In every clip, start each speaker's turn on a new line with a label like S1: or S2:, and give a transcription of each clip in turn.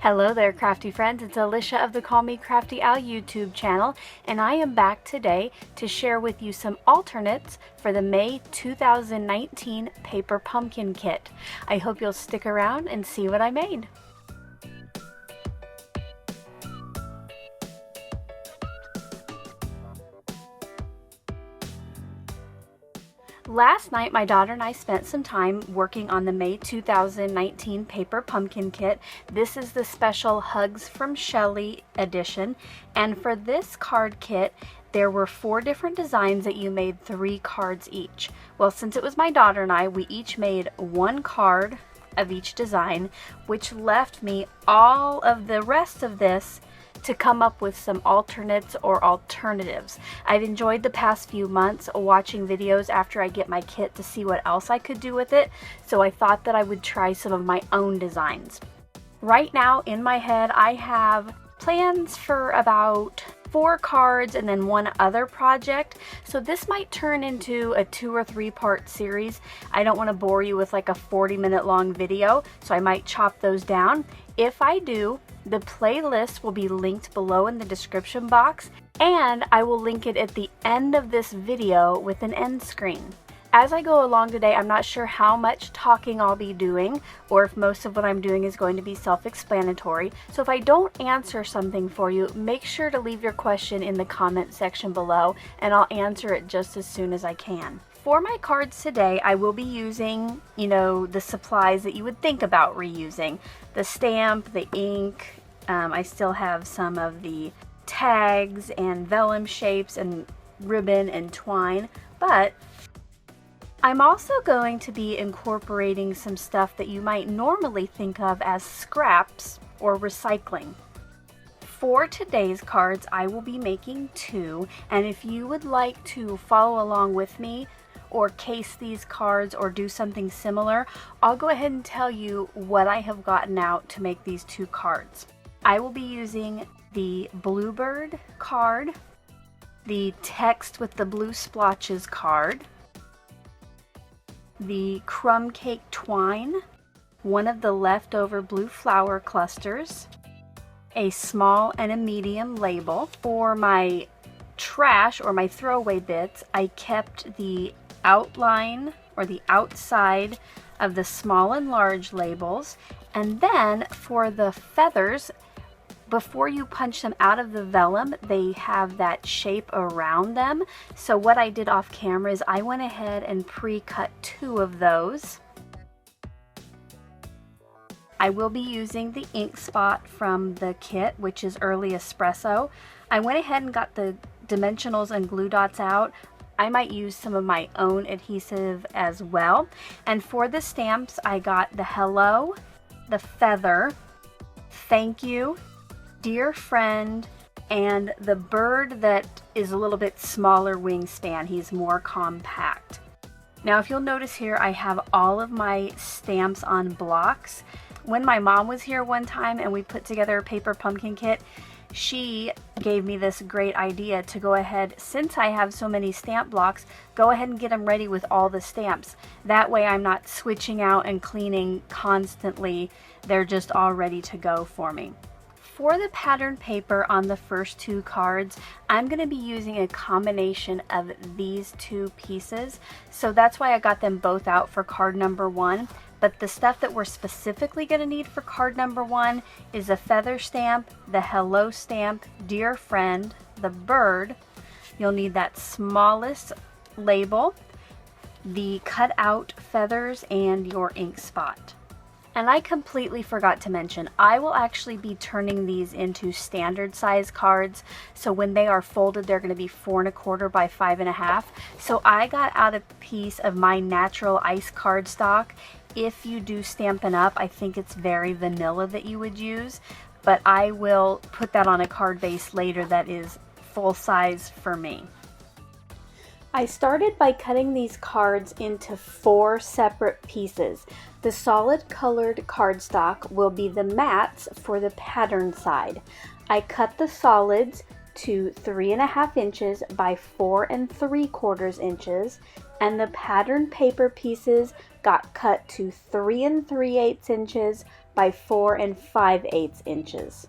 S1: Hello there, crafty friends. It's Alicia of the Call Me Crafty Al YouTube channel, and I am back today to share with you some alternates for the May 2019 paper pumpkin kit. I hope you'll stick around and see what I made. Last night, my daughter and I spent some time working on the May 2019 paper pumpkin kit. This is the special Hugs from Shelli edition, and for this card kit, there were 4 different designs that you made 3 cards each. Well, since it was my daughter and I, we each made 1 card of each design, which left me all of the rest of this to come up with some alternates or alternatives. I've enjoyed the past few months watching videos after I get my kit to see what else I could do with it, so I thought that I would try some of my own designs. Right now in my head I have plans for about 4 cards and then 1 other project, so this might turn into a 2 or 3 part series. I don't want to bore you with like a 40-minute long video, so I might chop those down. If I do, the playlist will be linked below in the description box, and I will link it at the end of this video with an end screen. As I go along today, I'm not sure how much talking I'll be doing, or if most of what I'm doing is going to be self-explanatory. So if I don't answer something for you, make sure to leave your question in the comment section below, and I'll answer it just as soon as I can. For my cards today, I will be using, the supplies that you would think about reusing. The stamp, the ink, I still have some of the tags and vellum shapes and ribbon and twine, but I'm also going to be incorporating some stuff that you might normally think of as scraps or recycling. For today's cards, I will be making 2, and if you would like to follow along with me or case these cards or do something similar, I'll go ahead and tell you what I have gotten out to make these 2 cards. I will be using the Bluebird card, the text with the blue splotches card, the crumb cake twine, one of the leftover blue flower clusters, a small and a medium label. For my trash or my throwaway bits, I kept the outline or the outside of the small and large labels, and then for the feathers, before you punch them out of the vellum, they have that shape around them. So what I did off camera is I went ahead and pre-cut 2 of those. I will be using the ink spot from the kit, which is Early Espresso. I went ahead and got the dimensionals and glue dots out. I might use some of my own adhesive as well. And for the stamps, I got the hello, the feather, thank you, dear friend, and the bird that is a little bit smaller wingspan. He's more compact. Now, if you'll notice here, I have all of my stamps on blocks. When my mom was here one time and we put together a paper pumpkin kit, she gave me this great idea to go ahead, since I have so many stamp blocks, go ahead and get them ready with all the stamps. That way I'm not switching out and cleaning constantly. They're just all ready to go for me. For the pattern paper on the first 2 cards, I'm going to be using a combination of these 2 pieces. So that's why I got them both out for card number 1. But the stuff that we're specifically going to need for card number 1 is a feather stamp, the hello stamp, dear friend, the bird. You'll need that smallest label, the cut out feathers, and your ink spot. And I completely forgot to mention, I will actually be turning these into standard size cards. So when they are folded, they're going to be 4 1/4 by 5 1/2. So I got out a piece of my natural ice cardstock. If you do Stampin' Up, I think it's very vanilla that you would use, but I will put that on a card base later that is full size for me. I started by cutting these cards into 4 separate pieces. The solid colored cardstock will be the mats for the pattern side. I cut the solids to 3 1/2 inches by 4 3/4 inches, and the pattern paper pieces got cut to 3 3/8 inches by 4 5/8 inches.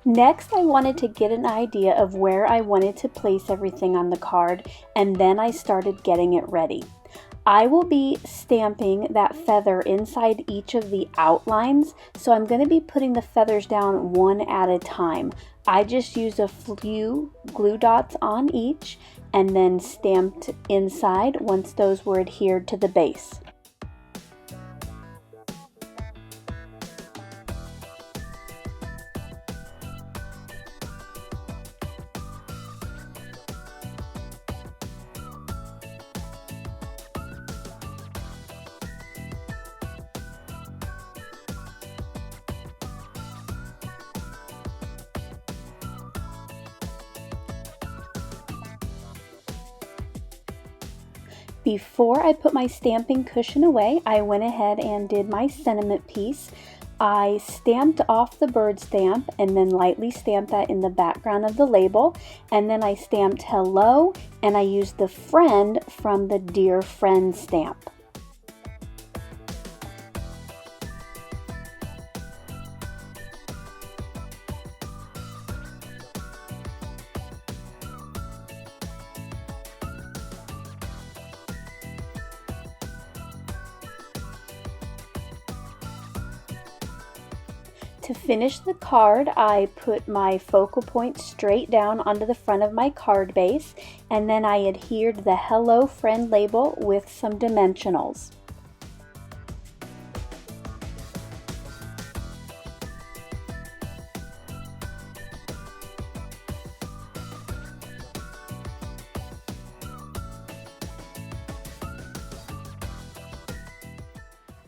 S1: Next, I wanted to get an idea of where I wanted to place everything on the card, and then I started getting it ready. I will be stamping that feather inside each of the outlines, so I'm going to be putting the feathers down one at a time. I just used a few glue dots on each and then stamped inside once those were adhered to the base. Before I put my stamping cushion away, I went ahead and did my sentiment piece. I stamped off the bird stamp and then lightly stamped that in the background of the label, and then I stamped hello, and I used the friend from the Dear Friend stamp. To finish the card, I put my focal point straight down onto the front of my card base, and then I adhered the Hello Friend label with some dimensionals.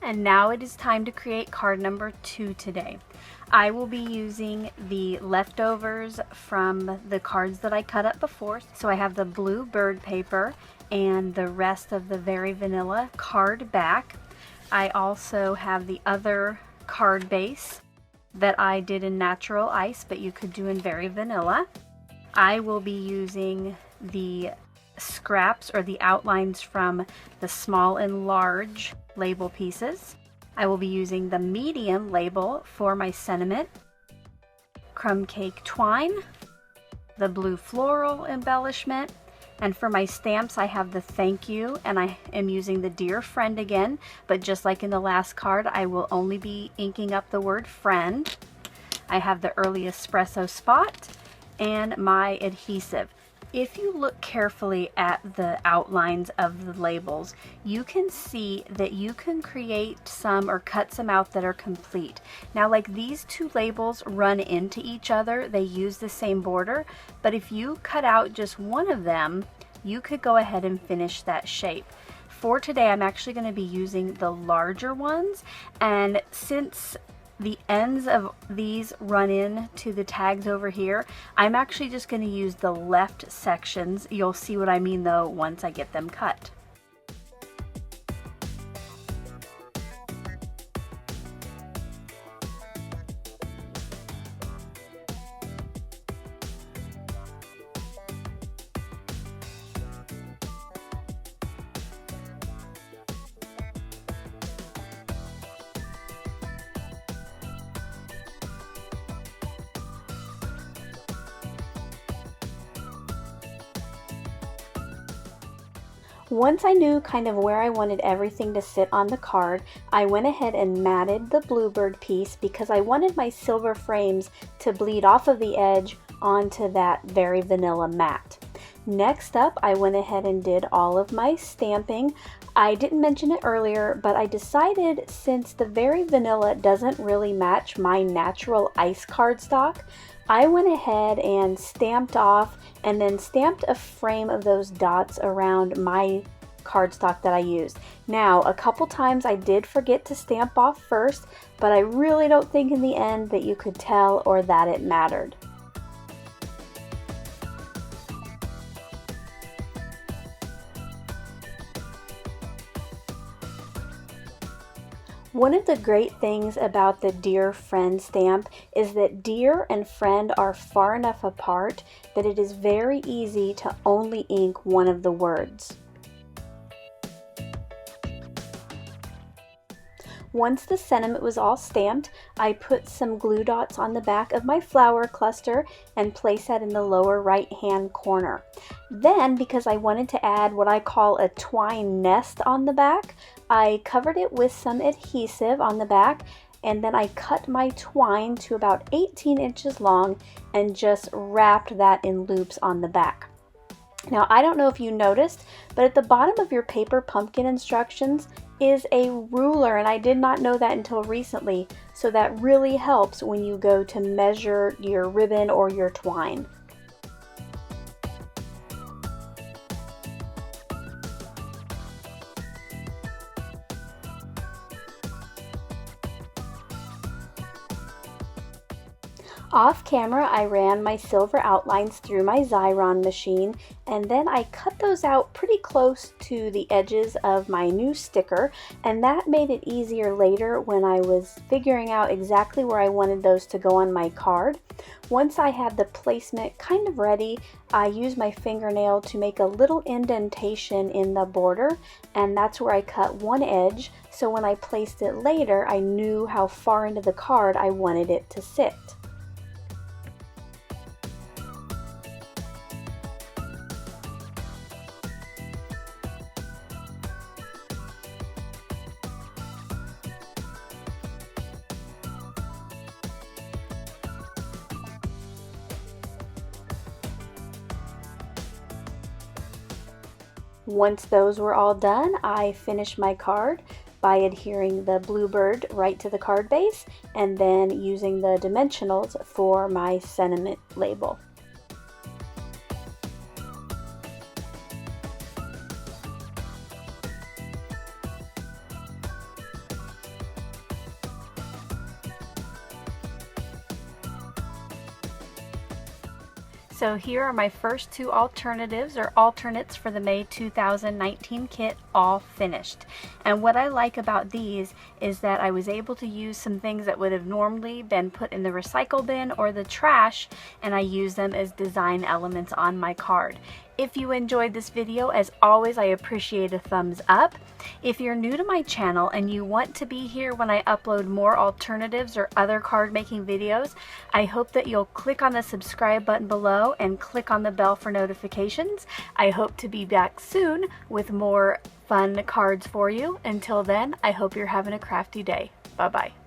S1: And now it is time to create card number 2 today. I will be using the leftovers from the cards that I cut up before. So I have the blue bird paper and the rest of the Very Vanilla card back. I also have the other card base that I did in natural ice, but you could do in Very Vanilla. I will be using the scraps or the outlines from the small and large label pieces. I will be using the medium label for my sentiment, crumb cake twine, the blue floral embellishment, and for my stamps I have the thank you, and I am using the Dear Friend again, but just like in the last card, I will only be inking up the word friend. I have the early espresso spot and my adhesive. If you look carefully at the outlines of the labels, you can see that you can create some or cut some out that are complete. Now, like these two labels run into each other, they use the same border, but if you cut out just one of them, you could go ahead and finish that shape. For today, I'm actually going to be using the larger ones, and since the ends of these run in to the tags over here, I'm actually just going to use the left sections. You'll see what I mean though once I get them cut. Once I knew kind of where I wanted everything to sit on the card, I went ahead and matted the bluebird piece because I wanted my silver frames to bleed off of the edge onto that Very Vanilla mat. Next up, I went ahead and did all of my stamping. I didn't mention it earlier, but I decided since the Very Vanilla doesn't really match my natural ice cardstock, I went ahead and stamped off and then stamped a frame of those dots around my cardstock that I used. Now, a couple times I did forget to stamp off first, but I really don't think in the end that you could tell or that it mattered. One of the great things about the Dear Friend stamp is that Dear and Friend are far enough apart that it is very easy to only ink one of the words. Once the sentiment was all stamped, I put some glue dots on the back of my flower cluster and placed that in the lower right hand corner. Then, because I wanted to add what I call a twine nest on the back, I covered it with some adhesive on the back, and then I cut my twine to about 18 inches long and just wrapped that in loops on the back. Now, I don't know if you noticed, but at the bottom of your paper pumpkin instructions is a ruler, and I did not know that until recently, so that really helps when you go to measure your ribbon or your twine. Off camera, I ran my silver outlines through my Xyron machine, and then I cut those out pretty close to the edges of my new sticker, and that made it easier later when I was figuring out exactly where I wanted those to go on my card. Once I had the placement kind of ready, I used my fingernail to make a little indentation in the border, and that's where I cut one edge, so when I placed it later, I knew how far into the card I wanted it to sit. Once those were all done, I finished my card by adhering the bluebird right to the card base and then using the dimensionals for my sentiment label. So here are my first two alternatives or alternates for the May 2019 kit, all finished. And what I like about these is that I was able to use some things that would have normally been put in the recycle bin or the trash, and I use them as design elements on my card. If you enjoyed this video, as always, I appreciate a thumbs up. If you're new to my channel and you want to be here when I upload more alternatives or other card making videos, I hope that you'll click on the subscribe button below and click on the bell for notifications. I hope to be back soon with more fun cards for you. Until then, I hope you're having a crafty day. Bye-bye.